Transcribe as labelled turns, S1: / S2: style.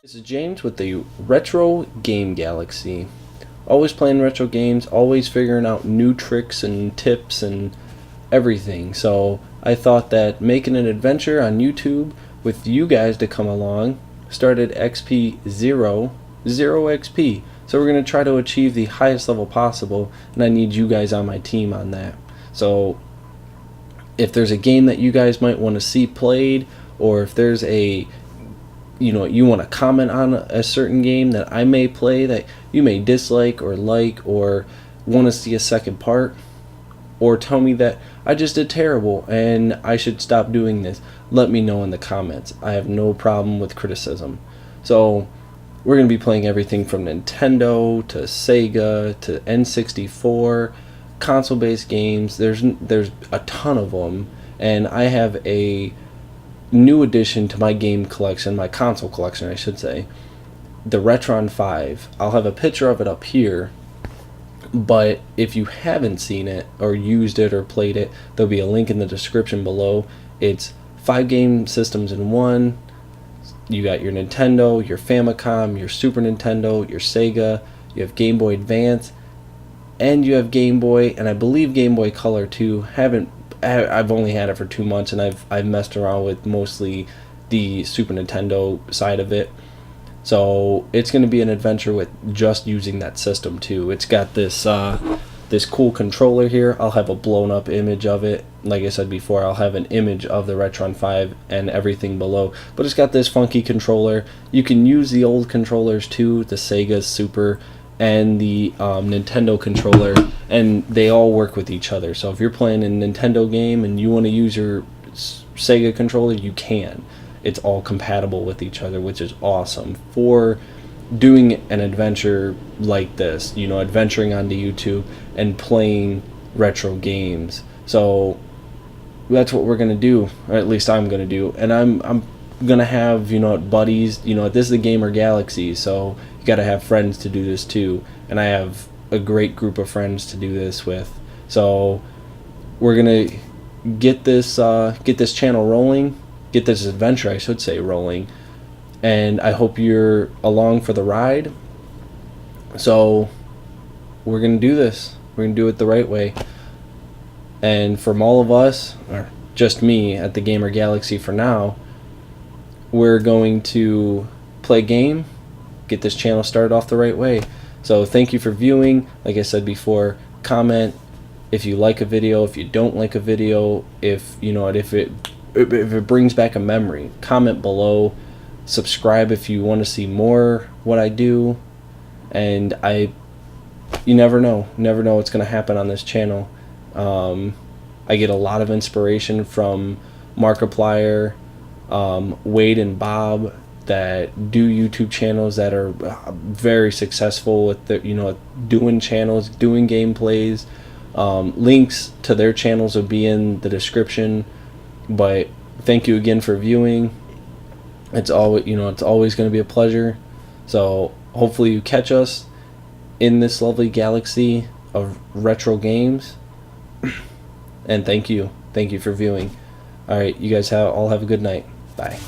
S1: This is James with the Retro Game Galaxy. Always playing retro games, always figuring out new tricks and tips and everything. So I thought that making an adventure on YouTube with you guys to come along started XP 0 XP. So we're going to try to achieve the highest level possible, and I need you guys on my team on that. So if there's a game that you guys might want to see played, or if there's a you want to comment on a certain game that I may play that you may dislike or want to see a second part, or tell me that I just did terrible and I should stop doing this, let me know in the comments. I have no problem with criticism. So we're going to be playing everything from Nintendo to Sega to N64, console-based games. There's a ton of them, and I have a new addition to my game collection, my console collection I should say, the Retron 5. I'll have a picture of it up here, but if you haven't seen it or used it or played it, there'll be a link in the description below. It's 5 game systems in one. You got your Nintendo, your Famicom, your Super Nintendo, your Sega, you have Game Boy Advance, and you have Game Boy, and I believe Game Boy Color too. I've only had it for 2 months, and I've messed around with mostly the Super Nintendo side of it. So it's going to be an adventure with just using that system too. It's got this this cool controller here. I'll have a blown up image of it. Like I said before, I'll have an image of the Retron 5 and everything below. But it's got this funky controller. You can use the old controllers too, the Sega, Super, and the Nintendo controller, and they all work with each other. So if you're playing a Nintendo game and you want to use your Sega controller, you can. It's all compatible with each other, which is awesome for doing an adventure like this, adventuring onto YouTube and playing retro games. So that's what we're going to do, or at least I'm going to do. And I'm going to have, buddies. This is the Gamer Galaxy, so you got to have friends to do this too, and I have a great group of friends to do this with. So we're gonna get this channel rolling, get this adventure, I should say, rolling, and I hope you're along for the ride. So we're gonna do this. We're gonna do it the right way. And from all of us, or just me at the Gamer Galaxy for now, we're going to play a game, get this channel started off the right way. So thank you for viewing. Like I said before, comment if you like a video, if you don't like a video, if it brings back a memory. Comment below. Subscribe if you want to see more what I do. And you never know what's going to happen on this channel. I get a lot of inspiration from Markiplier, Wade and Bob, that do YouTube channels that are very successful with doing channels, doing gameplays. Links to their channels will be in the description. But thank you again for viewing. It's always going to be a pleasure. So hopefully you catch us in this lovely galaxy of retro games. And thank you for viewing. All right, you guys all have a good night. Bye.